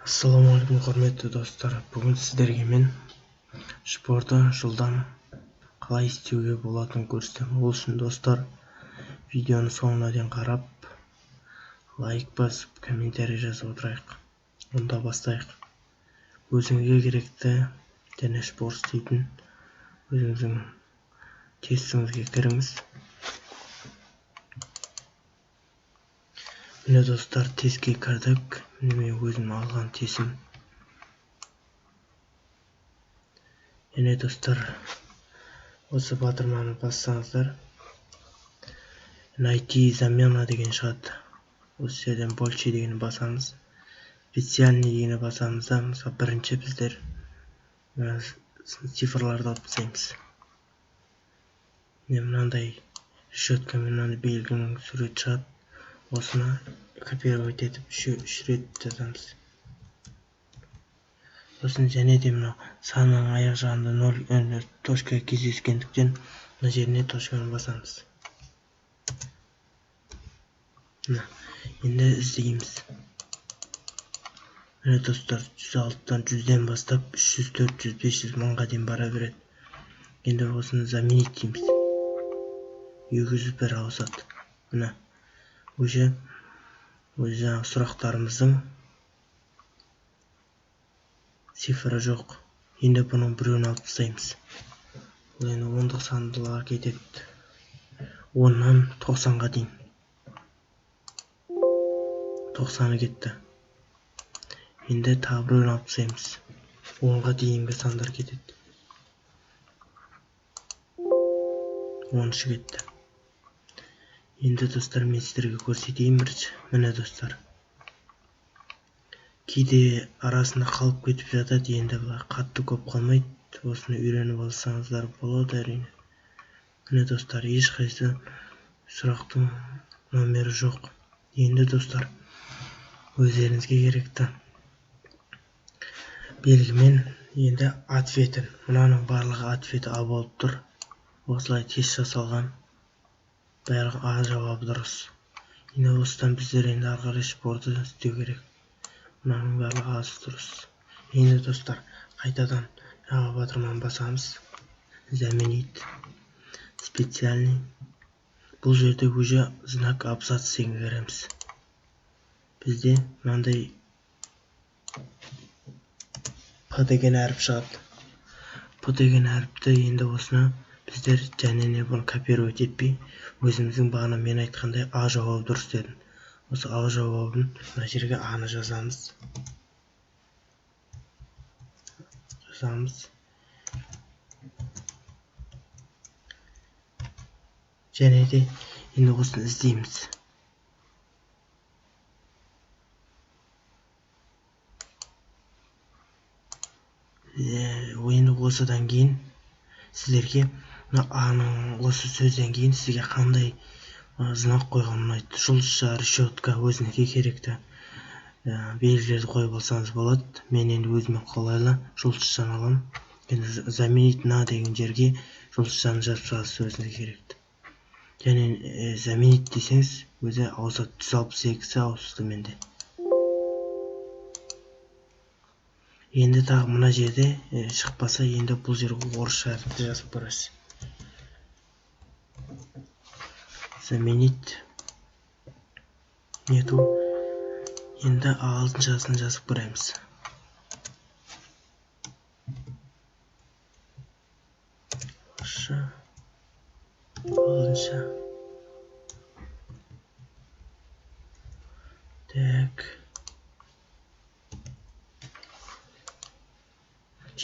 Ассалаумағалейкум құрметті достар. Бүгін сіздерге мен шпорты жылдам қалай істеуге болатынын көрсетемін. Ол үшін достар, видеоны соңына дейін қарап, лайк басып, комментарий жазып отырайық. Онда бастайық. Өзіңізге керекті және шпорт істейтін өзіңіздің тестіңізге кіріңіз. Міне достар, тестке кірдік. Міне мен өзім алған тестім. Міне достар, осы батырманы бассаңыздар, найти замена деген шығады. Осы жерден больше дегені басамыз. Специальный дегені басамыз да, мысалы бірінші біздер цифрларды алып тастаймыз. Міне мынандай решеткамен мынандай белгінің суреті шығады. Осыны копировать етіп үш рет жазамыз. Сосын және де мына санның аяқ жағында 0 точка кездескендіктен мына жеріне точканы басамыз. Енді іздейміз. Міне достар, 106-тан 100-ден бастап 300, 400, 500 мыңға дейін бара береді. Енді осыны заменить дейміз. 200 бір ауысады. Міне өзі сұрақтарымыздың цифры жоқ. Енді бұның біреуін алып тастаймыз. Бұл енді ондық сандыларға кетеді. 10-нан 90-ға дейін. 90-ы кетті. Енді тағы біреуін алып тастаймыз. 10-ға дейінгі сандар кетеді. 10-шы кетті. Енді достар, мен сіздерге көрсетейін бірінші. Міне достар, кейде арасында қалып кетіп жатады. Енді бұлай қатты көп қалмайды. Осыны үйреніп алсаңыздар болады әрине. Міне достар, ешқайсы сұрақтың номері жоқ. Енді достар, өздеріңізге керекті белгімен енді ответін, мынаның барлығы ответі А болып тұр. Осылай тест жасалған. Бәрі А жауабы дұрыс. Енді осыдан біздер енді арқылы шпорты істеу керек. Мынаның барлығы А дұрыс. Енді достар, қайтадан батырманы басамыз. Заменить. Специальный. Бұл жерде уже знак абзац деген көреміз. Бізде мынандай П деген әріп шығады. П деген әріпті енді осыны біздер және бұны копировать етпей, өзіміздің бағана мен айтқандай А жауабы дұрыс дедім. Осы А жауабын мына жерге А-ны жазамыз. Және де енді осыны іздейміз. Енді осыдан кейін сіздерге А-ның осы сөзден кейін сізге қандай знак қойған ұнайды. Жұлдызша, решетка, өзіңізге керекті белгілерді қойып алсаңыз болады. Мен енді өзіме қолайлы жұлдызшаны аламын. Енді заменить на деген жерге жұлдызшаны жазып саласыз өзіңізге керекті. Және заменить десеңіз өзі ауысады. 162-сі ауысты менде. Енді тағы мына жерде шықпаса, енді бұл жерге орысша әріпті жазып көресіз. Заменить нету. Енді алтыншасын жазып көреміз. Алтынша. Так.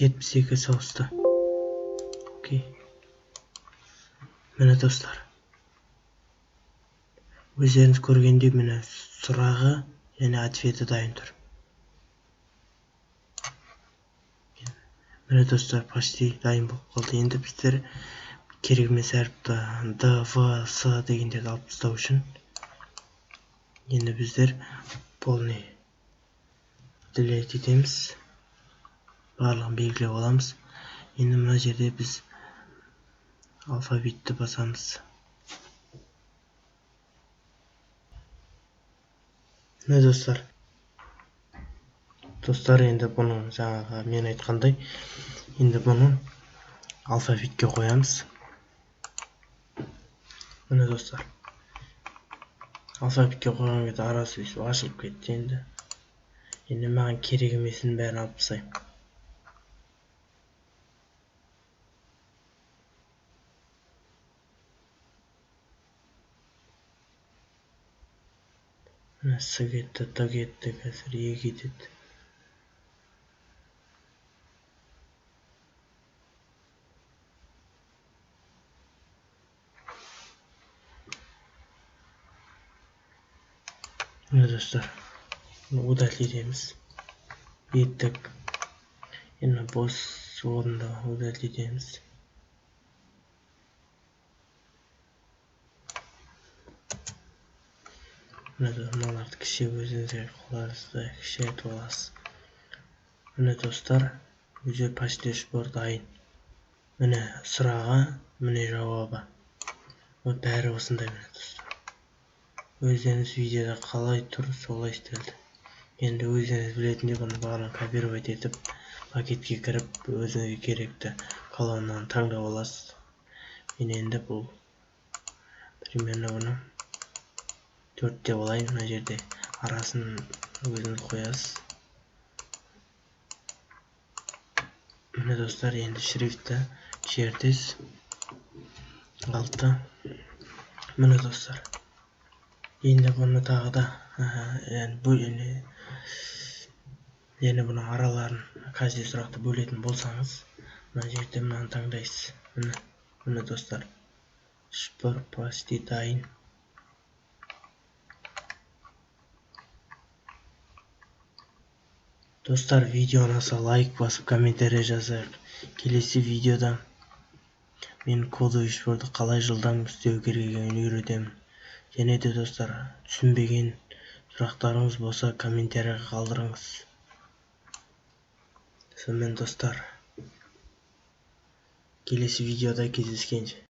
72 ауысты. Окей. Міне достар, өздеріңіз көргенде міне сұрағы және ответі дайын тұр. Міне достар, почти дайын болып қалды. Енді біздер керек емес әріпті Д, В, С дегендерді алып тастау үшін енді біздер полный delete етеміз. Барлығын белгілеп аламыз. Енді мына жерде біз алфавитті басамыз. Міне достар, Достар, енді бұның жаңағы мен айтқандай, енді бұны алфавитке қоямыз. Міне достар, алфавитке қойған кезде арасы өйстіп ашылып кетті. Енді маған керек емесін бәрін алып тастаймын. Міне С кетті, Т кетті, қазір Е кетеді. Міне достар, удалить етеміз. Еттік. Енді бос орынды удалить етеміз. Мыналарды кіші өзіңізге қолдарыңызды кішірейтіп аласыз. Міне достар, уже почти шпор дайын. Міне сұрағы, міне жауабы. Бәрі осындай. Міне достар, өздеріңіз видеода қалай тұр, солай істелді. Енді өздеріңіз білетіндей бұны барлығын копировать етіп, пакетке кіріп, өзіңізге керекті колоннаны таңдап аласыз. Мен енді бұл примерно бұны 4 деп алайын. Мына жерде арасын өзіңіз қоясыз. Міне достар, енді шрифті кішірейтесіз. 6. Міне достар, енді бұны тағы да енді бұның араларын каждый сұрақты бөлетін болсаңыз, мына жерде мынаны таңдайсыз. Міне достар, шпор почти дайын. Достар, видео ұнаса лайк басып, комментарий жазайық. Келесі видеода мен кодовый шпорды қалай жылдам істеу керегін үйретемін. Және де достар, түсінбеген сұрақтарыңыз болса комментарийға қалдырыңыз. Сонымен достар, келесі видеода кездескенше.